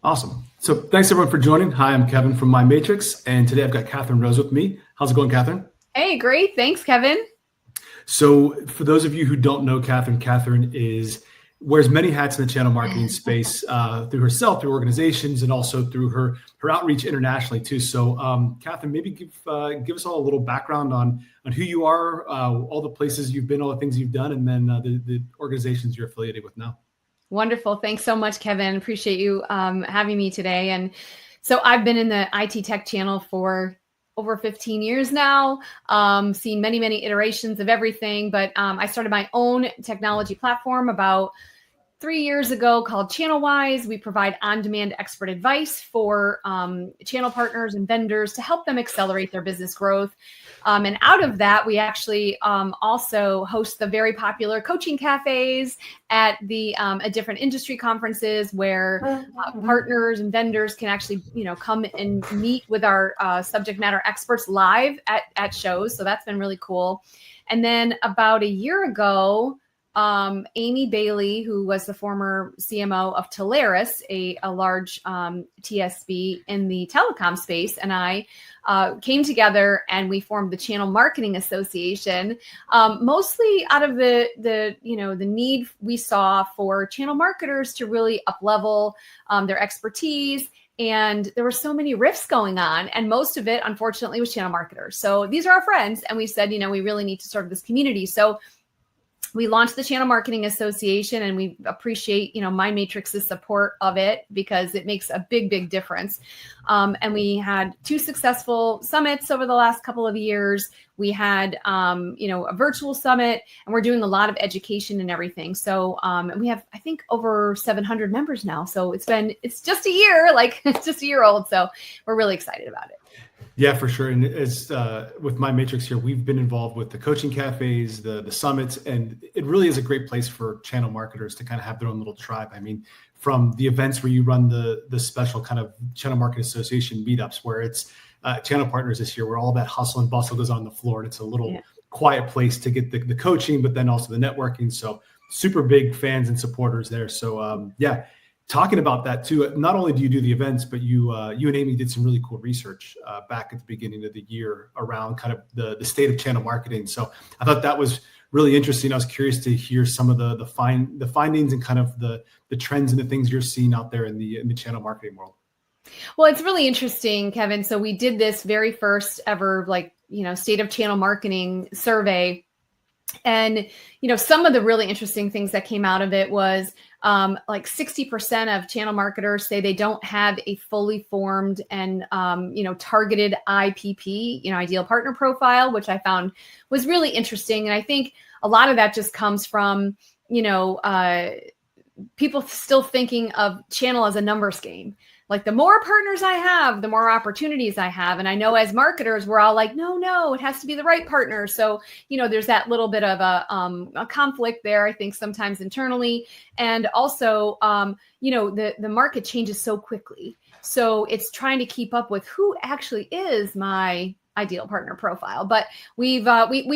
Awesome. So thanks everyone for joining. Hi, I'm Kevin from My Matrix, and today I've got Kathryn Rose with me. How's it going, Kathryn? Hey, great. Thanks, Kevin. So for those of you who don't know Kathryn wears many hats in the channel marketing space through herself, through organizations, and also through her outreach internationally too. So Kathryn, maybe give us all a little background on who you are, all the places you've been, all the things you've done, and then the organizations you're affiliated with now. Wonderful. Thanks so much, Kevin. Appreciate you having me today. And so I've been in the IT tech channel for over 15 years now, seen many, many iterations of everything. But I started my own technology platform about 3 years ago called ChannelWise. We provide on-demand expert advice for channel partners and vendors to help them accelerate their business growth. And out of that, we actually also host the very popular coaching cafes at different industry conferences where partners and vendors can actually, come and meet with our subject matter experts live at shows. So that's been really cool. And then about a year ago, Amy Bailey, who was the former CMO of Teleris, a large TSP in the telecom space, and I came together and we formed the Channel Marketing Association, mostly out of the need we saw for channel marketers to really up-level their expertise. And there were so many rifts going on, and most of it, unfortunately, was channel marketers. So these are our friends, and we said, we really need to serve this community. So we launched the Channel Marketing Association, and we appreciate, My Matrix's support of it because it makes a big, big difference. And we had 2 successful summits over the last couple of years. We had, a virtual summit, and we're doing a lot of education and everything. So, and we have, I think, over 700 members now. So it's just a year, it's just a year old. So we're really excited about it. Yeah, for sure. And as with My Matrix here, we've been involved with the coaching cafes, the summits, and it really is a great place for channel marketers to kind of have their own little tribe. I mean, from the events where you run the special kind of Channel Marketing Association meetups, where it's channel partners this year, where all that hustle and bustle goes on the floor, and it's a little quiet place to get the coaching, but then also the networking. So super big fans and supporters there. So talking about that too, not only do you do the events, but you and Amy did some really cool research back at the beginning of the year around kind of the state of channel marketing. So I thought that was really interesting. I was curious to hear some of the findings and kind of the trends and the things you're seeing out there in the channel marketing world. Well, it's really interesting, Kevin. So we did this very first ever, state of channel marketing survey. And, some of the really interesting things that came out of it was 60% of channel marketers say they don't have a fully formed and, targeted IPP, ideal partner profile, which I found was really interesting. And I think a lot of that just comes from, people still thinking of channel as a numbers game. Like the more partners I have, the more opportunities I have. And I know as marketers, we're all like, no, it has to be the right partner. So, there's that little bit of a conflict there, I think, sometimes internally. And also, the market changes so quickly. So it's trying to keep up with who actually is my ideal partner profile. But we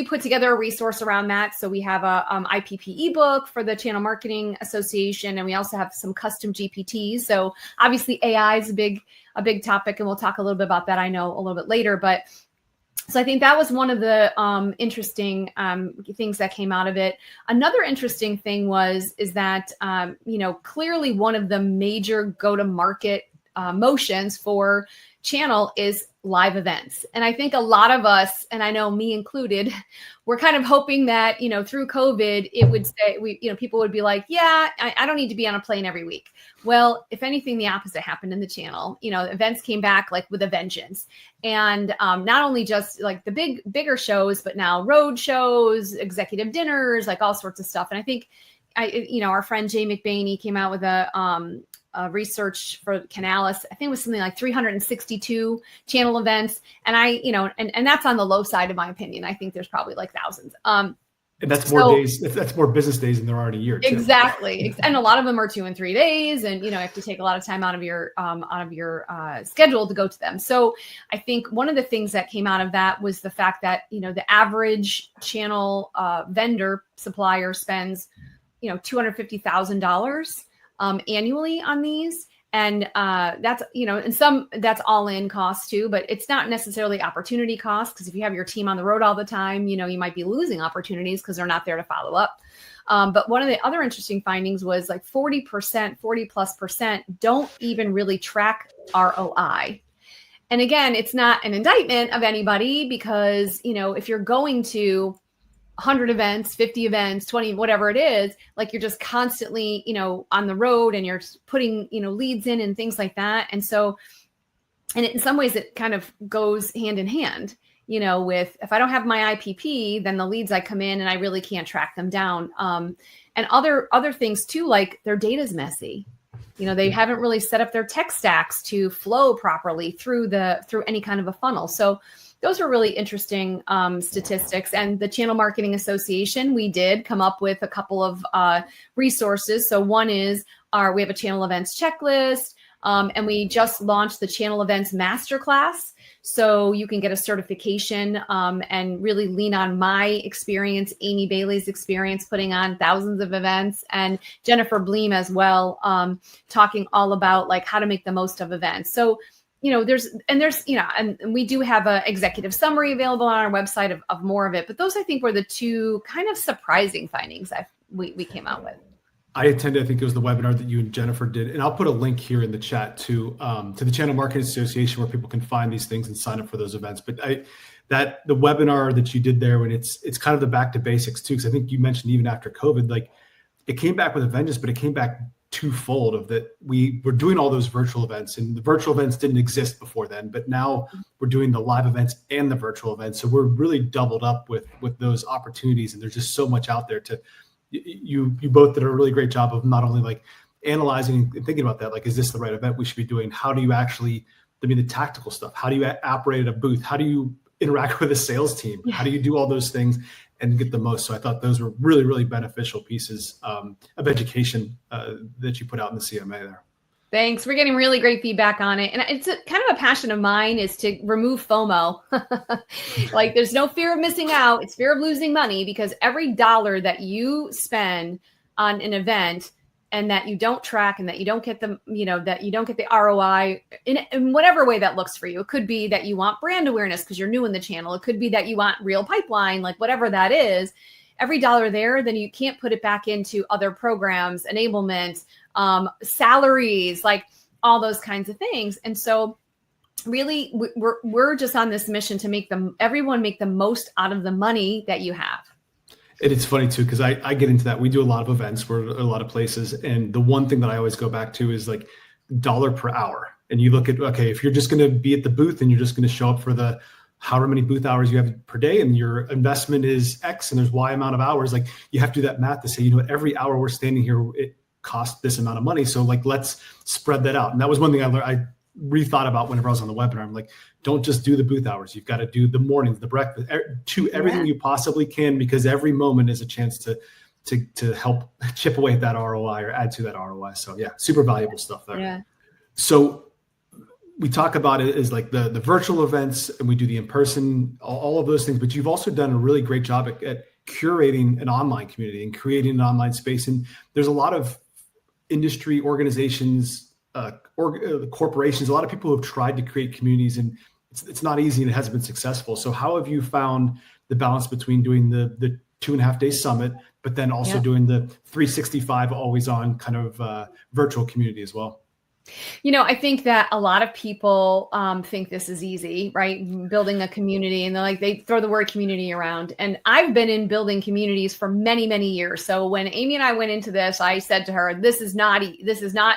put together a resource around that. So we have a IPP ebook for the Channel Marketing Association, and we also have some custom GPTs. So obviously AI is a big topic, and we'll talk a little bit about that, I know, a little bit later. But so I think that was one of the interesting things that came out of it. Another interesting thing is that clearly one of the major go-to-market motions for channel is live events. And I think a lot of us, and I know me included, we're kind of hoping that, through COVID, it would say, people would be like, I don't need to be on a plane every week. Well, if anything, the opposite happened in the channel. Events came back with a vengeance. And not only just the bigger shows, but now road shows, executive dinners, all sorts of stuff. And I think, our friend Jay McBaney came out with a research for Canalys. I think it was something like 362 channel events. And and that's on the low side, in my opinion. I think there's probably thousands. And that's more days. That's more business days than there are in a year. Too. Exactly. And a lot of them are 2 and 3 days. And, you have to take a lot of time out of your schedule to go to them. So I think one of the things that came out of that was the fact that, the average channel vendor supplier spends, $250,000 annually on these. And that's, and that's all in cost too, but it's not necessarily opportunity cost, because if you have your team on the road all the time, you might be losing opportunities because they're not there to follow up. But one of the other interesting findings was like 40% don't even really track ROI. And again, it's not an indictment of anybody, because, if you're going to 100 events, 50 events, 20, whatever it is, like you're just constantly, on the road, and you're putting, leads in and things like that. And so, and in some ways it kind of goes hand in hand, with, if I don't have my IPP, then the leads I come in and I really can't track them down. And other things too, like their data's messy. They haven't really set up their tech stacks to flow properly through any kind of a funnel. So those are really interesting statistics. And the Channel Marketing Association, we did come up with a couple of resources. So one is we have a channel events checklist, and we just launched the Channel Events Masterclass. So you can get a certification and really lean on my experience, Amy Bailey's experience putting on thousands of events, and Jennifer Bleem as well, talking all about like how to make the most of events. So there's, and we do have an executive summary available on our website of more of it. But those, I think, were the two kind of surprising findings we came out with. I attended, I think it was the webinar that you and Jennifer did. And I'll put a link here in the chat to the Channel Marketing Association, where people can find these things and sign up for those events. But the webinar that you did there, when it's kind of the back to basics too, because I think you mentioned even after COVID, like it came back with a vengeance, but it came back twofold of that. We were doing all those virtual events, and the virtual events didn't exist before then, but now we're doing the live events and the virtual events. So we're really doubled up with those opportunities, and there's just so much out there to, you both did a really great job of not only like analyzing and thinking about that, like, is this the right event we should be doing? How do you actually, the tactical stuff, how do you operate at a booth? How do you interact with a sales team? How do you do all those things and get the most? So I thought those were really, really beneficial pieces of education that you put out in the CMA there. Thanks. We're getting really great feedback on it. And it's kind of a passion of mine is to remove FOMO. Like there's no fear of missing out. It's fear of losing money, because every dollar that you spend on an event and that you don't track and that you don't get the, that you don't get the ROI in whatever way that looks for you. It could be that you want brand awareness because you're new in the channel. It could be that you want real pipeline, like whatever that is. Every dollar there, then you can't put it back into other programs, enablement, salaries, like all those kinds of things. And so really we're just on this mission to make everyone make the most out of the money that you have. And it's funny too, because I get into that. We do a lot of events, we're a lot of places. And the one thing that I always go back to is like dollar per hour. And you look at, okay, if you're just going to be at the booth and you're just going to show up for the however many booth hours you have per day, and your investment is X and there's Y amount of hours, like you have to do that math to say, every hour we're standing here, it costs this amount of money. So like, let's spread that out. And that was one thing I learned. I rethought about whenever I was on the webinar. I'm like, don't just do the booth hours. You've got to do the mornings, the breakfast, do everything you possibly can, because every moment is a chance to help chip away at that ROI or add to that ROI. So yeah, super valuable stuff there. Yeah. So we talk about it as like the virtual events, and we do the in-person, all of those things, but you've also done a really great job at curating an online community and creating an online space. And there's a lot of industry organizations, corporations, a lot of people who have tried to create communities, and it's not easy and it hasn't been successful. So how have you found the balance between doing the 2.5-day summit, but then also doing the 365 always on kind of virtual community as well? I think that a lot of people think this is easy, right? Building a community, and they throw the word community around. And I've been in building communities for many, many years. So when Amy and I went into this, I said to her, this is not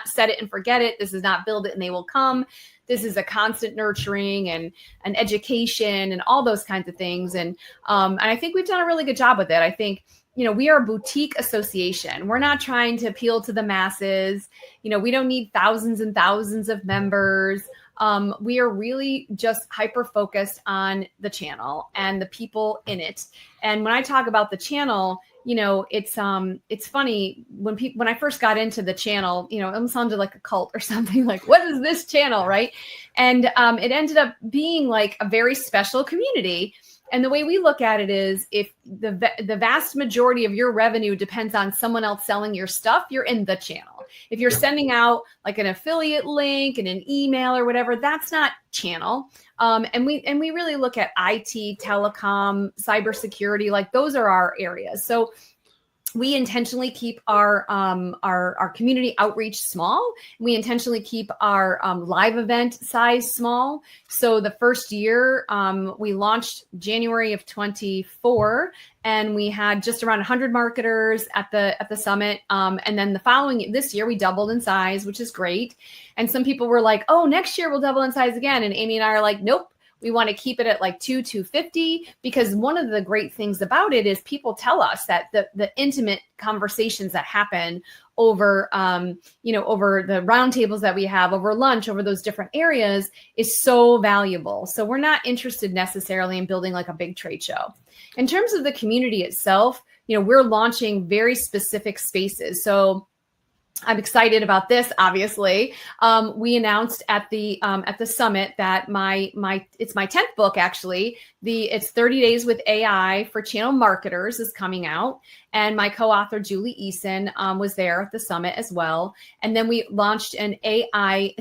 set it and forget it. This is not build it and they will come. This is a constant nurturing and an education and all those kinds of things. And I think we've done a really good job with it. I think, we are a boutique association. We're not trying to appeal to the masses. We don't need thousands and thousands of members. We are really just hyper-focused on the channel and the people in it. And when I talk about the channel, it's funny when I first got into the channel, it almost sounded like a cult or something, like, what is this channel, right? And it ended up being like a very special community. And the way we look at it is, if the vast majority of your revenue depends on someone else selling your stuff, you're in the channel. if you're sending out like an affiliate link and an email or whatever, that's not channel. And we really look at IT, telecom, cybersecurity, like those are our areas. So we intentionally keep our community outreach small. We intentionally keep our live event size small. So the first year we launched January of 24, and we had just around 100 marketers at the summit. And then this year we doubled in size, which is great. And some people were like, "Oh, next year we'll double in size again." And Amy and I are like, "Nope. We want to keep it at like 250, because one of the great things about it is people tell us that the intimate conversations that happen over, over the roundtables that we have, over lunch, over those different areas is so valuable. So we're not interested necessarily in building like a big trade show. In terms of the community itself, we're launching very specific spaces. So I'm excited about this. Obviously, we announced at the summit that it's my 10th book actually. It's 30 Days with AI for Channel Marketers is coming out, and my co-author Julie Eason was there at the summit as well. And then we launched an AI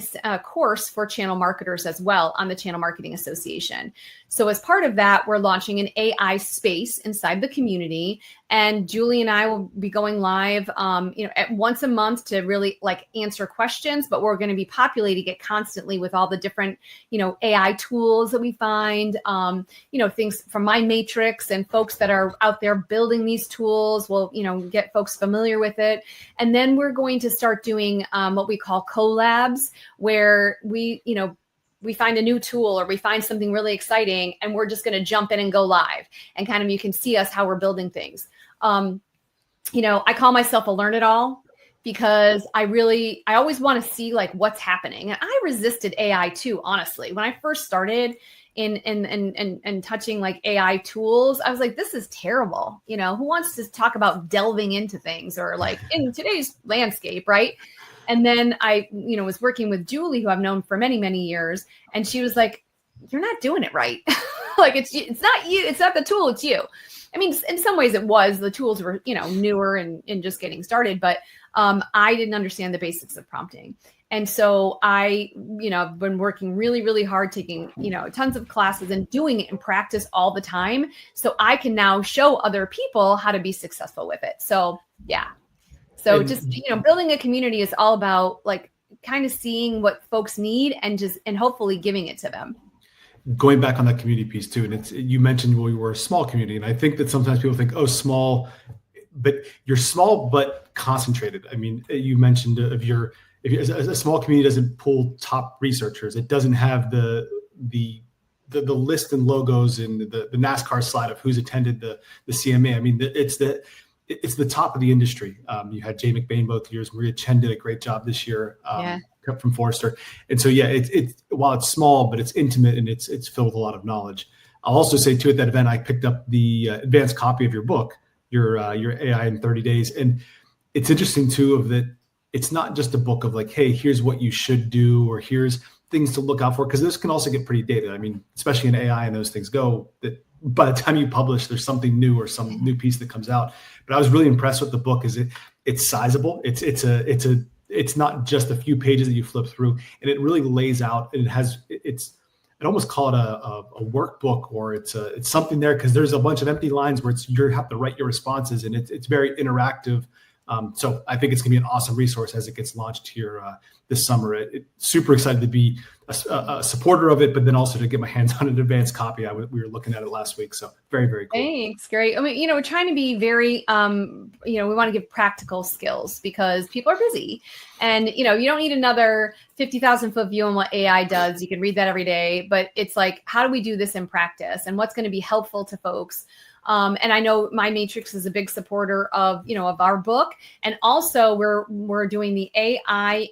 course for channel marketers as well on the Channel Marketing Association. So as part of that, we're launching an AI space inside the community. And Julie and I will be going live, at once a month to really like answer questions, but we're going to be populating it constantly with all the different, AI tools that we find, things from my matrix, and folks that are out there building these tools will, get folks familiar with it. And then we're going to start doing what we call collabs, where we find a new tool or we find something really exciting, and we're just going to jump in and go live, and kind of you can see us how we're building things. I call myself a learn it all, because I always want to see like what's happening. And I resisted AI too, honestly. When I first started in touching like AI tools, I was like, this is terrible. Who wants to talk about delving into things or like in today's landscape, right? And then I, was working with Julie, who I've known for many, many years. And she was like, you're not doing it right. Like it's not you. It's not the tool. It's you. I mean, in some ways it was. The tools were, newer and just getting started. But I didn't understand the basics of prompting. And so I, I've been working really, really hard, taking, tons of classes and doing it in practice all the time. So I can now show other people how to be successful with it. So, yeah. So just, building a community is all about like kind of seeing what folks need and hopefully giving it to them. Going back on that community piece too, and you mentioned we were a small community, and I think that sometimes people think, oh, small, but you're small but concentrated. I mean, you mentioned if a small community doesn't pull top researchers, it doesn't have the list and logos and the NASCAR slide of who's attended the CMA. I mean, it's the top of the industry. You had Jay McBain both years. Maria Chen did a great job this year. From Forrester. And so, it's while it's small, but it's intimate and it's filled with a lot of knowledge. I'll also say too, at that event, I picked up the advanced copy of your book, your AI in 30 days. And it's interesting too, of that it's not just a book of like, hey, here's what you should do, or here's things to look out for. Cause this can also get pretty dated. I mean, especially in AI and those things go, that by the time you publish, there's something new or some new piece that comes out. But I was really impressed with the book. It's sizable. It's not just a few pages that you flip through, and it really lays out, and I'd almost call it a workbook, or it's something there, because there's a bunch of empty lines where you have to write your responses, and it's very interactive. So I think it's going to be an awesome resource as it gets launched here this summer. Super excited to be a supporter of it, but then also to get my hands on an advanced copy. We were looking at it last week. So very, very cool. Thanks. Great. I mean, we're trying to be very, we want to give practical skills, because people are busy, and, you don't need another 50,000 foot view on what AI does. You can read that every day, but it's like, how do we do this in practice, and what's going to be helpful to folks? And I know My Matrix is a big supporter of our book. And also we're doing the AI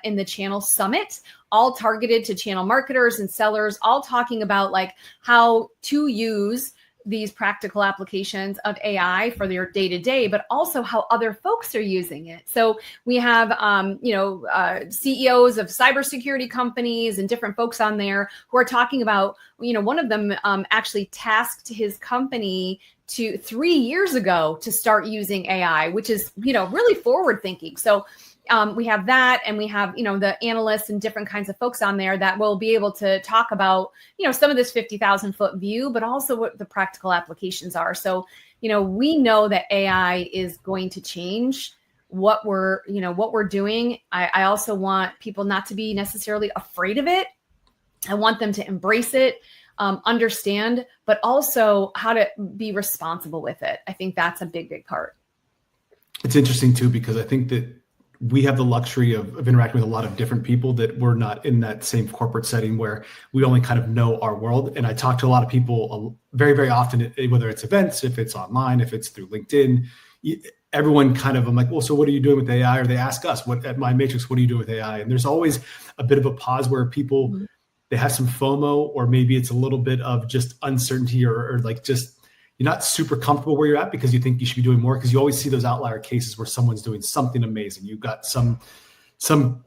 in the Channel Summit, all targeted to channel marketers and sellers, all talking about like how to use these practical applications of AI for their day-to-day, but also how other folks are using it. So we have, CEOs of cybersecurity companies and different folks on there who are talking about, one of them actually tasked his company 3 years ago to start using AI, which is, really forward thinking. So we have that, and we have, the analysts and different kinds of folks on there that will be able to talk about, some of this 50,000 foot view, but also what the practical applications are. So, we know that AI is going to change what we're doing. I also want people not to be necessarily afraid of it. I want them to embrace it, understand, but also how to be responsible with it. I think that's a big, big part. It's interesting too, because I think that we have the luxury of interacting with a lot of different people that we're not in that same corporate setting where we only kind of know our world. And I talk to a lot of people very, very often, whether it's events, if it's online, if it's through LinkedIn, everyone kind of, I'm like, well, so what are you doing with AI? Or they ask us, what at My Matrix, what do you do with AI? And there's always a bit of a pause where people, they have some FOMO, or maybe it's a little bit of just uncertainty, or like just, you're not super comfortable where you're at because you think you should be doing more, because you always see those outlier cases where someone's doing something amazing. You've got some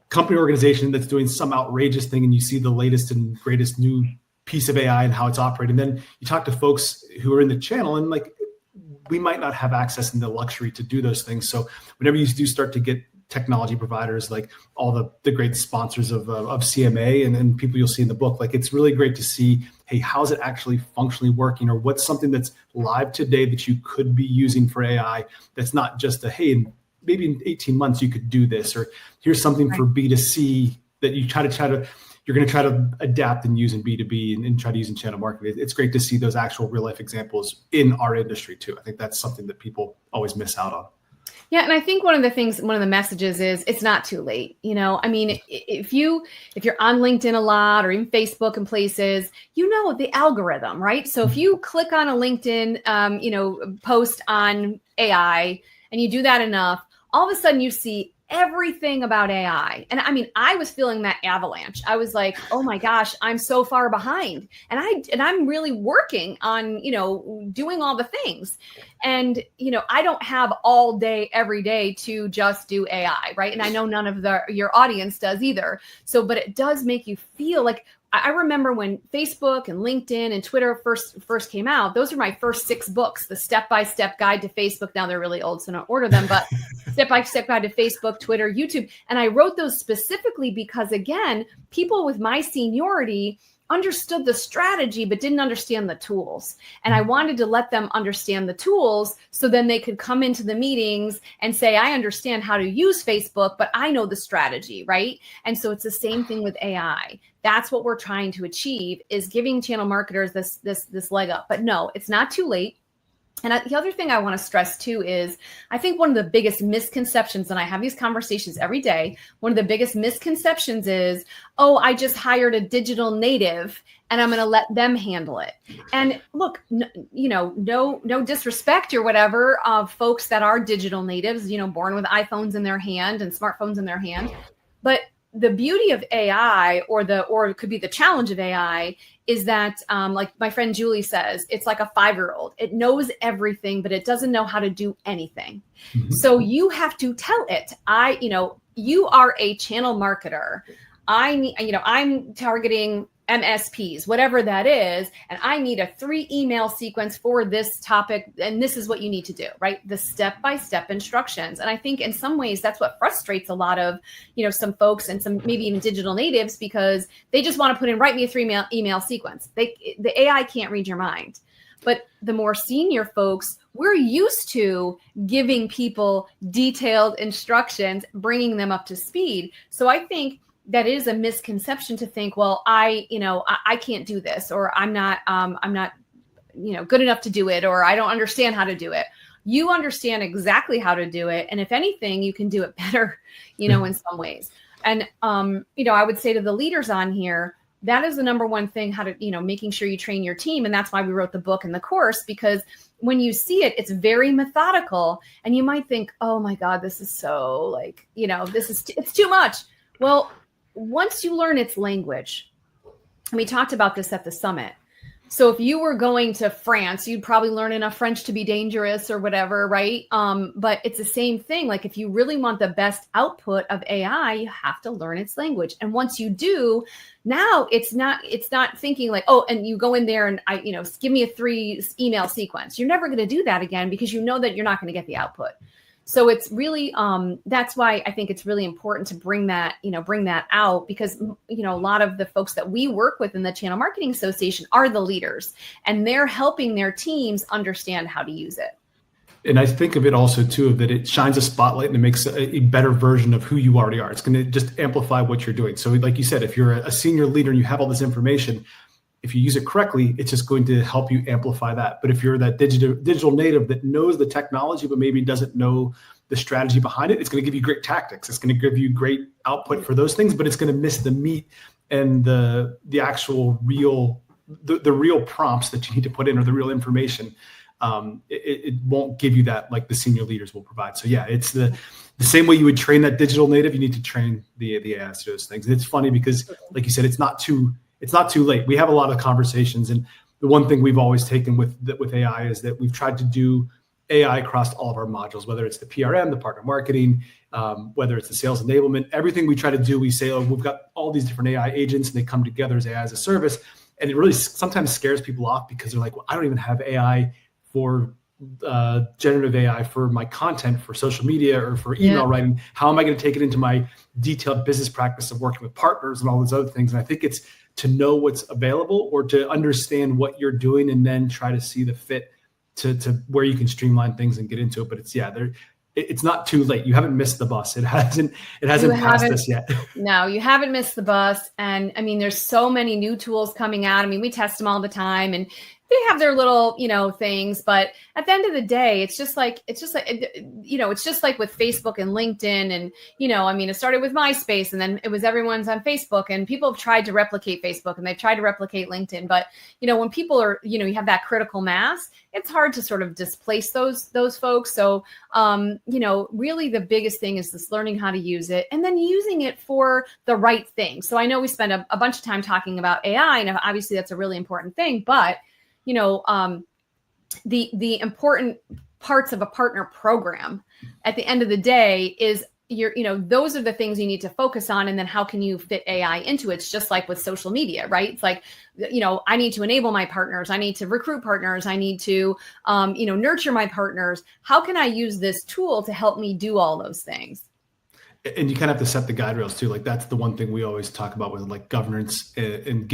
company organization that's doing some outrageous thing, and you see the latest and greatest new piece of AI and how it's operating. Then you talk to folks who are in the channel, and like, we might not have access and the luxury to do those things. So whenever you do start to get technology providers, like all the great sponsors of CMA and people you'll see in the book, like, it's really great to see, hey, how's it actually functionally working, or what's something that's live today that you could be using for AI that's not just a, hey, maybe in 18 months you could do this, or here's something for B2C that you you're going to try to adapt and use in B2B and try to use in channel marketing. It's great to see those actual real life examples in our industry too. I think that's something that people always miss out on. Yeah. And I think one of the messages is it's not too late. I mean, if you're on LinkedIn a lot, or even Facebook and places, the algorithm, right? So if you click on a LinkedIn, post on AI, and you do that enough, all of a sudden you see everything about AI. And I mean, I was feeling that avalanche. I was like, oh my gosh, I'm so far behind. And I'm really working on, doing all the things. And, I don't have all day, every day to just do AI, right? And I know none of your audience does either. So, but it does make you feel like, I remember when Facebook and LinkedIn and Twitter first came out, those are my first 6 books, the step-by-step guide to Facebook. Now they're really old, so don't order them, but step-by-step guide to Facebook, Twitter, YouTube. And I wrote those specifically because, again, people with my seniority understood the strategy, but didn't understand the tools. And I wanted to let them understand the tools so then they could come into the meetings and say, I understand how to use Facebook, but I know the strategy, right? And so it's the same thing with AI. That's what we're trying to achieve, is giving channel marketers this leg up. But no, it's not too late. And the other thing I want to stress too is, I think one of the biggest misconceptions, and I have these conversations every day, one of the biggest misconceptions is, oh, I just hired a digital native and I'm going to let them handle it. And look, no disrespect or whatever of folks that are digital natives, born with iPhones in their hand and smartphones in their hand. But the beauty of AI, or it could be the challenge of AI, is that, like my friend Julie says, it's like a 5-year-old. It knows everything, but it doesn't know how to do anything. Mm-hmm. So you have to tell it, you are a channel marketer. I'm targeting MSPs, whatever that is, and I need a 3 email sequence for this topic, and this is what you need to do, right? The step-by-step instructions. And I think in some ways that's what frustrates a lot of, some folks and some maybe even digital natives, because they just want to put in, write me a 3 email sequence. The AI can't read your mind. But the more senior folks, we're used to giving people detailed instructions, bringing them up to speed. So I think that is a misconception to think, well, I can't do this, or I'm not good enough to do it, or I don't understand how to do it. You understand exactly how to do it. And if anything, you can do it better, in some ways. And, I would say to the leaders on here, that is the number one thing, how to, making sure you train your team. And that's why we wrote the book and the course, because when you see it, it's very methodical, and you might think, oh my God, this is so it's too much. Well, once you learn its language, and we talked about this at the summit. So if you were going to France, you'd probably learn enough French to be dangerous or whatever, right? But it's the same thing. Like, if you really want the best output of AI, you have to learn its language. And once you do, now it's not thinking like, oh, and you go in there and give me a 3 email sequence. You're never going to do that again, because you know that you're not going to get the output. So it's really, that's why I think it's really important to bring that out, because, a lot of the folks that we work with in the Channel Marketing Association are the leaders, and they're helping their teams understand how to use it. And I think of it also too, that it shines a spotlight and it makes a better version of who you already are. It's going to just amplify what you're doing. So like you said, if you're a senior leader and you have all this information, if you use it correctly, it's just going to help you amplify that. But if you're that digital native that knows the technology, but maybe doesn't know the strategy behind it, it's going to give you great tactics. It's going to give you great output for those things, but it's going to miss the meat and the actual real prompts that you need to put in, or the real information. It won't give you that like the senior leaders will provide. So yeah, it's the same way you would train that digital native, you need to train the AI to those things. And it's funny because, like you said, it's not too late. We have a lot of conversations, and the one thing we've always taken with AI is that we've tried to do AI across all of our modules, whether it's the PRM, the partner marketing, whether it's the sales enablement, everything we try to do, we say, oh, we've got all these different AI agents and they come together as AI as a service. And it really sometimes scares people off because they're like, well, I don't even have AI for generative AI for my content for social media or for email writing. How am I going to take it into my detailed business practice of working with partners and all those other things? And I think it's to know what's available, or to understand what you're doing and then try to see the fit to where you can streamline things and get into it. But it's not too late. You haven't missed the bus. It hasn't passed us yet. No, you haven't missed the bus. And I mean, there's so many new tools coming out. I mean, we test them all the time, and they have their little, things, but at the end of the day, it's just like with Facebook and LinkedIn, and, it started with MySpace, and then it was everyone's on Facebook, and people have tried to replicate Facebook, and they've tried to replicate LinkedIn. But, when people are, you have that critical mass, it's hard to sort of displace those folks. So, really the biggest thing is this learning how to use it, and then using it for the right thing. So I know we spend a bunch of time talking about AI, and obviously that's a really important thing, but the important parts of a partner program at the end of the day is those are the things you need to focus on. And then how can you fit AI into it? It's just like with social media, right? It's like, I need to enable my partners. I need to recruit partners. I need to, nurture my partners. How can I use this tool to help me do all those things? And you kind of have to set the guide rails too. Like that's the one thing we always talk about with like governance and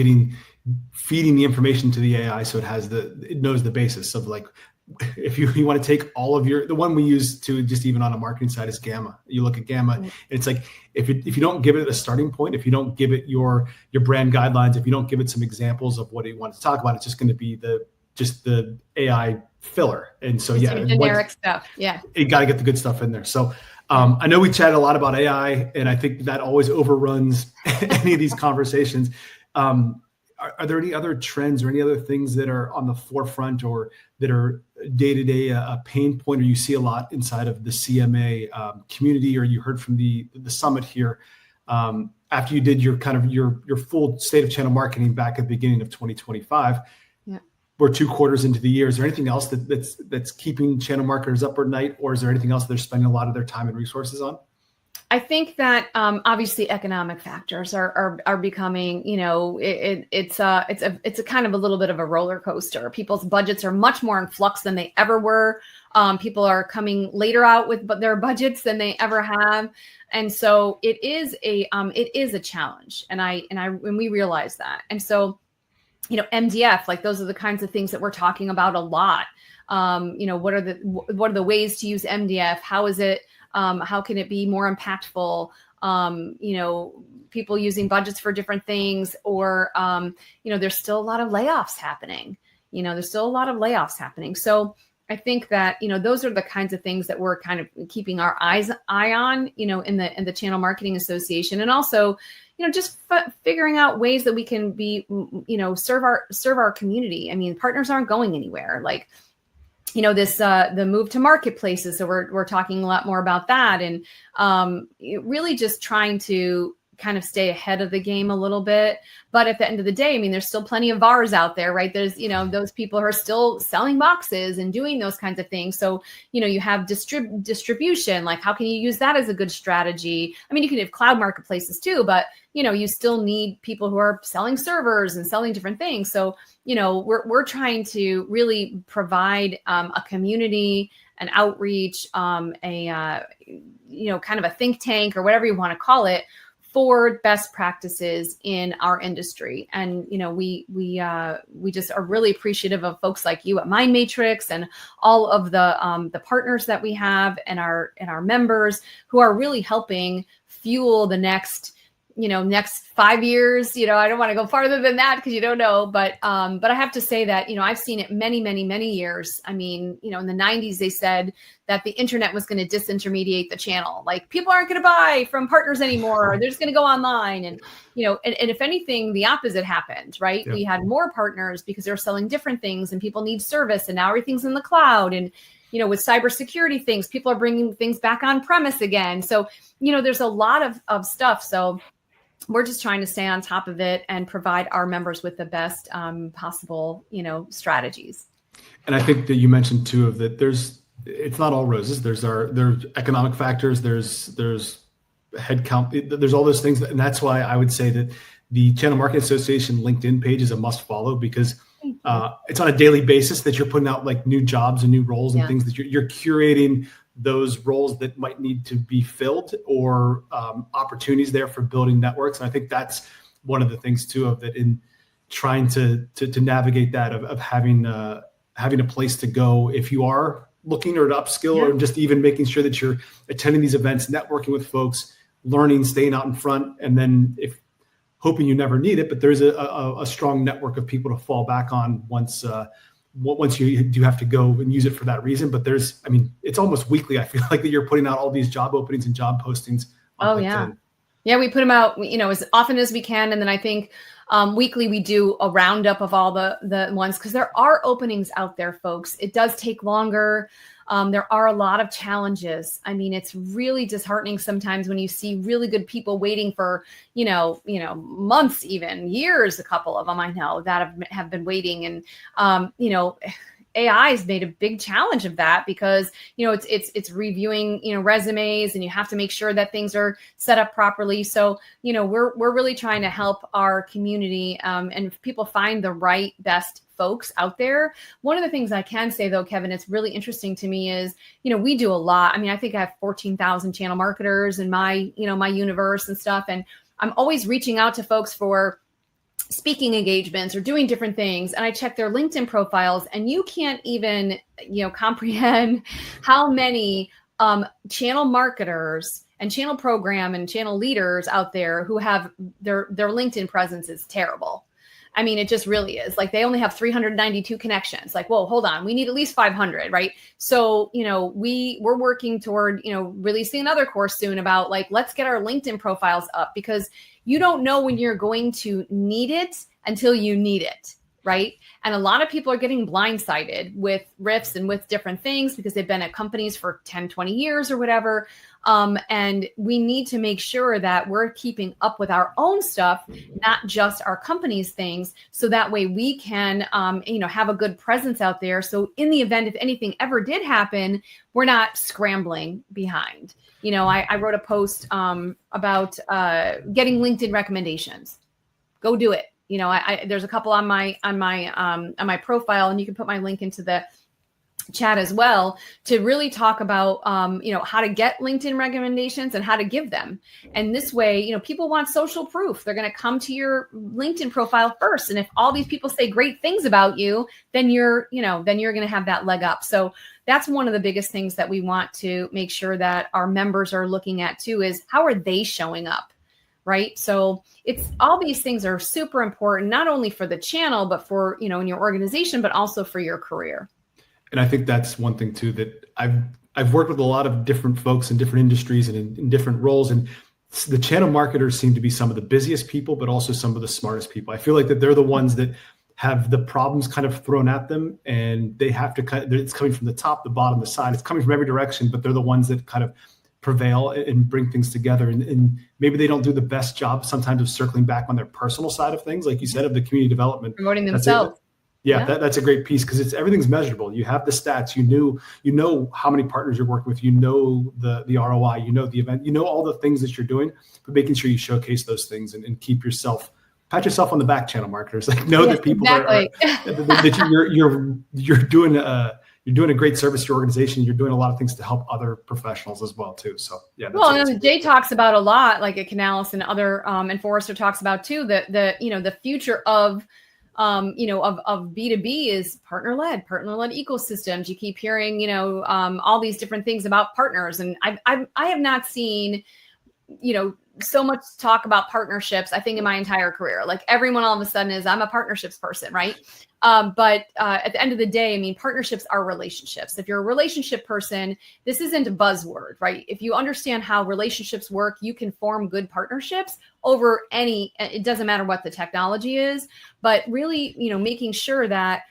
feeding the information to the AI so it knows the basis of like, if you want to take all of the one we use to just even on a marketing side is Gamma. You look at Gamma, and it's like if you don't give it a starting point, if you don't give it your brand guidelines, if you don't give it some examples of what you want to talk about, it's just going to be the AI filler. And so generic stuff. Yeah, you got to get the good stuff in there. So I know we chatted a lot about AI, and I think that always overruns any of these conversations. Are there any other trends or any other things that are on the forefront or that are day-to-day a pain point, or you see a lot inside of the CMA community, or you heard from the summit here after you did your full state of channel marketing back at the beginning of 2025? Yeah. We're 2 quarters into the year. Is there anything else that's keeping channel marketers up at night, or is there anything else they're spending a lot of their time and resources on? I think that obviously economic factors are becoming, it's a kind of a little bit of a roller coaster. People's budgets are much more in flux than they ever were. People are coming later out with their budgets than they ever have, and so it is a challenge. And we realize that. And so, MDF, like those are the kinds of things that we're talking about a lot. What are the ways to use MDF? How is it? How can it be more impactful? People using budgets for different things, or, there's still a lot of layoffs happening. So I think that, those are the kinds of things that we're kind of keeping our eye on, in the Channel Marketing Association. And also, just figuring out ways that we can be, serve our community. I mean, partners aren't going anywhere. Like, the move to marketplaces. So we're talking a lot more about that, and really just trying to kind of stay ahead of the game a little bit. But at the end of the day, I mean, there's still plenty of VARs out there, right? There's, those people who are still selling boxes and doing those kinds of things. So, you have distribution, like how can you use that as a good strategy? I mean, you can have cloud marketplaces too, but, you still need people who are selling servers and selling different things. So, we're trying to really provide a community an outreach, kind of a think tank or whatever you want to call it for best practices in our industry. And, we just are really appreciative of folks like you at Mind Matrix and all of the partners that we have and our members who are really helping fuel the next 5 years. I don't want to go farther than that because you don't know, but I have to say that, I've seen it many, many, many years. I mean, in the 90s, they said that the internet was going to disintermediate the channel. Like, people aren't going to buy from partners anymore. They're just going to go online. And, and if anything, the opposite happened, right? Yeah. We had more partners because they're selling different things and people need service, and now everything's in the cloud. And, with cybersecurity things, people are bringing things back on premise again. So, there's a lot of stuff. So we're just trying to stay on top of it and provide our members with the best possible, strategies. And I think that you mentioned too of that it's not all roses. There's economic factors. There's head count. There's all those things. And that's why I would say that the Channel Marketing Association LinkedIn page is a must follow, because it's on a daily basis that you're putting out like new jobs and new roles and things that you're curating those roles that might need to be filled, or opportunities there for building networks. And I think that's one of the things too of that, in trying to navigate that of having a place to go if you are looking or to upskill, or just even making sure that you're attending these events, networking with folks, learning, staying out in front, and then hoping you never need it, but there's a strong network of people to fall back on once you do have to go and use it for that reason. But it's almost weekly. I feel like that you're putting out all these job openings and job postings on LinkedIn. Yeah, we put them out, as often as we can. And then I think weekly we do a roundup of all the ones, because there are openings out there, folks. It does take longer. There are a lot of challenges. It's really disheartening sometimes when you see really good people waiting for, months, even years. A couple of them I know that have been waiting, and AI has made a big challenge of that, because it's reviewing resumes, and you have to make sure that things are set up properly. So we're really trying to help our community, and if people find the right best folks out there. One of the things I can say though, Kevin, it's really interesting to me is, we do a lot. I think I have 14,000 channel marketers in my universe and stuff. And I'm always reaching out to folks for speaking engagements or doing different things. And I check their LinkedIn profiles, and you can't even, comprehend how many channel marketers and channel program and channel leaders out there who have their LinkedIn presence is terrible. It just really is. Like, they only have 392 connections. Like, whoa, hold on. We need at least 500, right? So, we're working toward, releasing another course soon about let's get our LinkedIn profiles up, because you don't know when you're going to need it until you need it, right? And a lot of people are getting blindsided with riffs and with different things because they've been at companies for 10, 20 years or whatever. And we need to make sure that we're keeping up with our own stuff, not just our company's things. So that way we can, have a good presence out there. So in the event, if anything ever did happen, we're not scrambling behind. I wrote a post about getting LinkedIn recommendations. Go do it. There's a couple on my profile, and you can put my link into the chat as well, to really talk about, how to get LinkedIn recommendations and how to give them. And this way, people want social proof. They're going to come to your LinkedIn profile first. And if all these people say great things about you, then you're going to have that leg up. So that's one of the biggest things that we want to make sure that our members are looking at too, is how are they showing up? Right. So it's all these things are super important, not only for the channel, but for, in your organization, but also for your career. And I think that's one thing too, that I've worked with a lot of different folks in different industries and in different roles. And the channel marketers seem to be some of the busiest people, but also some of the smartest people. I feel like that they're the ones that have the problems kind of thrown at them, and they have to it's coming from the top, the bottom, the side. It's coming from every direction, but they're the ones that kind of prevail and bring things together. And maybe they don't do the best job sometimes of circling back on their personal side of things, like you said, of the community development. Promoting themselves. That's a great piece, because everything's measurable. You have the stats, you know how many partners you're working with, the ROI, the event, all the things that you're doing, but making sure you showcase those things and keep pat yourself on the back, channel marketers. That people are that you're doing you're doing a great service to your organization. You're doing a lot of things to help other professionals as well too. So yeah. Well, and Jay talks about a lot, like at Canalys and other, and Forrester talks about too, the future of B2B is partner-led ecosystems. You keep hearing, all these different things about partners. And I have not seen, so much talk about partnerships, I think, in my entire career. Like everyone all of a sudden I'm a partnerships person, right? But at the end of the day, I mean, partnerships are relationships. If you're a relationship person, this isn't a buzzword, right? If you understand how relationships work, you can form good partnerships over it doesn't matter what the technology is, but really, making sure that,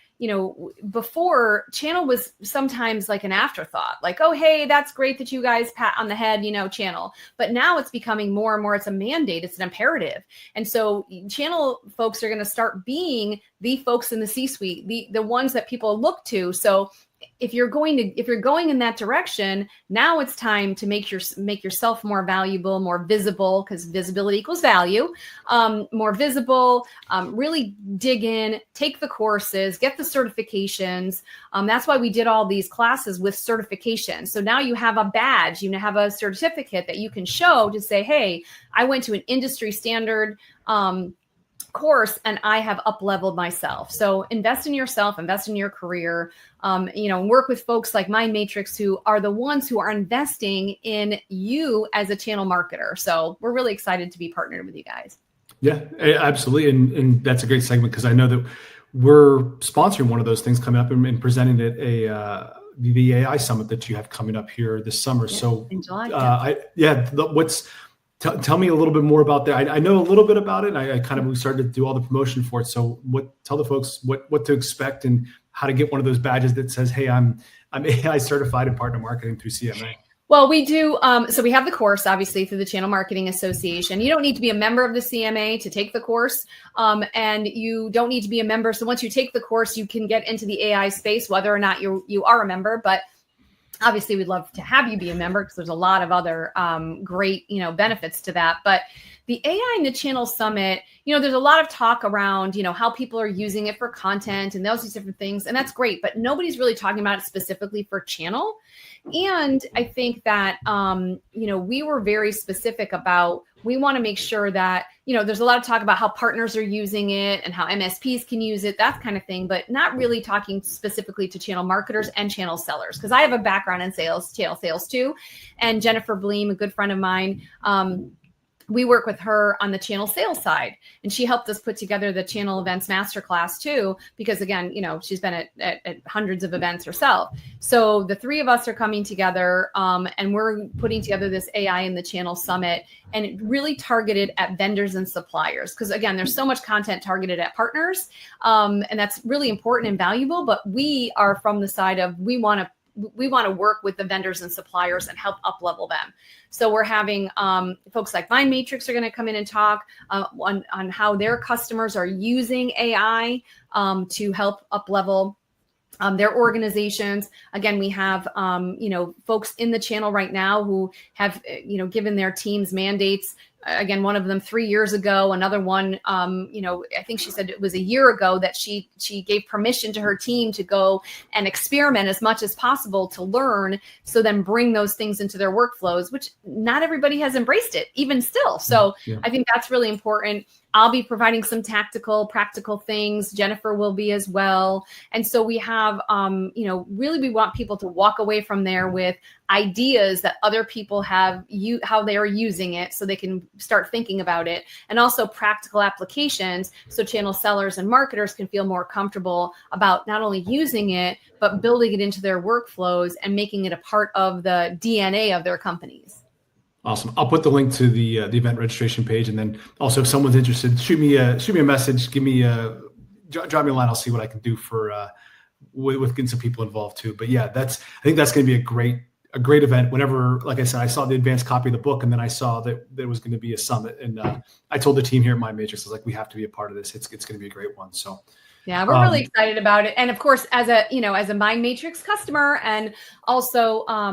before, channel was sometimes like an afterthought, like, oh, hey, that's great that you guys pat on the head, channel. But now it's becoming more and more, it's a mandate, it's an imperative. And so channel folks are going to start being the folks in the C-suite, the ones that people look to. So if you're going in that direction, now it's time to make yourself more valuable, more visible, because visibility equals value, more visible, really dig in, take the courses, get the certifications. That's why we did all these classes with certifications. So now you have a badge, you have a certificate that you can show to say, hey, I went to an industry standard course and I have up-leveled myself. So invest in yourself, invest in your career, work with folks like Mind Matrix, who are the ones who are investing in you as a channel marketer. So we're really excited to be partnered with you guys. Yeah, absolutely. And that's a great segment, because I know that we're sponsoring one of those things coming up and presenting at the AI summit that you have coming up here this summer. Yeah, so in July. Tell me a little bit more about that. I know a little bit about it. We started to do all the promotion for it. So tell the folks what to expect and how to get one of those badges that says, hey, I'm AI certified in partner marketing through CMA. Well, we do. So we have the course, obviously, through the Channel Marketing Association. You don't need to be a member of the CMA to take the course. And you don't need to be a member. So once you take the course, you can get into the AI space, whether or not you are a member. But obviously, we'd love to have you be a member, because there's a lot of other great, benefits to that. But the AI in the Channel Summit, there's a lot of talk around, how people are using it for content and those different things. And that's great. But nobody's really talking about it specifically for channel. And I think that, we were very specific about, we want to make sure that, there's a lot of talk about how partners are using it and how MSPs can use it, that kind of thing, but not really talking specifically to channel marketers and channel sellers. Because I have a background in channel sales too. And Jennifer Bleem, a good friend of mine, we work with her on the channel sales side, and she helped us put together the channel events masterclass too, because again, she's been at hundreds of events herself. So the three of us are coming together, and we're putting together this AI in the Channel Summit, and it really targeted at vendors and suppliers. Because again, there's so much content targeted at partners, and that's really important and valuable, but we are from the side of, we want to work with the vendors and suppliers and help up-level them. So we're having folks like Mind Matrix are going to come in and talk on how their customers are using AI to help up-level their organizations. Again, we have, folks in the channel right now who have, given their teams mandates. Again, one of them 3 years ago, another one, I think she said it was a year ago that she gave permission to her team to go and experiment as much as possible to learn, so then bring those things into their workflows, which not everybody has embraced it, even still. So yeah. I think that's really important. I'll be providing some tactical, practical things. Jennifer will be as well. And so we have, really we want people to walk away from there with ideas that other people have, how they are using it, so they can start thinking about it, and also practical applications, so channel sellers and marketers can feel more comfortable about not only using it, but building it into their workflows and making it a part of the DNA of their companies. Awesome. I'll put the link to the event registration page, and then also if someone's interested, shoot me a message, drop me a line. I'll see what I can do for with getting some people involved too. But yeah, I think that's going to be a great event. Whenever, like I said, I saw the advanced copy of the book, and then I saw that there was going to be a summit, and I told the team here at Mind Matrix, I was like, we have to be a part of this. It's going to be a great one. So Yeah, we're really excited about it. And of course, as a Mind Matrix customer, and also, I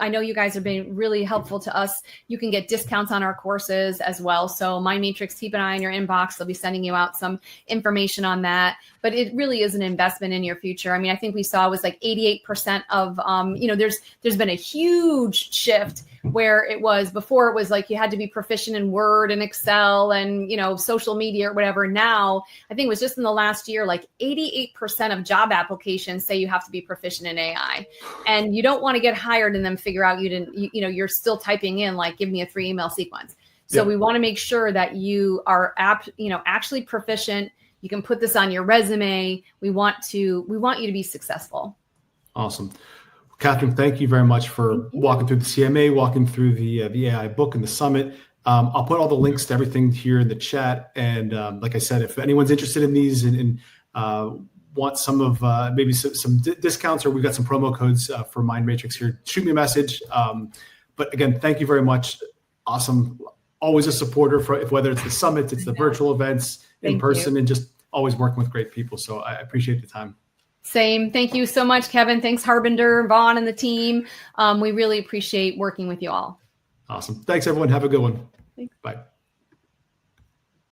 know you guys have been really helpful to us. You can get discounts on our courses as well. So Mind Matrix, keep an eye on your inbox. They'll be sending you out some information on that. But it really is an investment in your future. I mean, I think we saw it was like 88% of, there's been a huge shift where it was before it was like you had to be proficient in Word and Excel and, social media or whatever. Now, I think it was just in the last year, like 88% of job applications say you have to be proficient in AI, and you don't want to get hired and then figure out you're still typing in like, give me a 3 email sequence. So we want to make sure that you are actually proficient. You can put this on your resume. We want you to be successful. Awesome. Kathryn, thank you very much for walking through the CMA, walking through the AI book and the summit. I'll put all the links to everything here in the chat. And like I said, if anyone's interested in these and want some of maybe some discounts, or we've got some promo codes for Mind Matrix here, shoot me a message. But again, thank you very much. Awesome. Always a supporter for whether it's the summit, it's the virtual events in person, and just always working with great people. So I appreciate the time. Same. Thank you so much, Kevin. Thanks, Harbinder, Vaughn, and the team. We really appreciate working with you all. Awesome. Thanks, everyone. Have a good one. Thanks. Bye.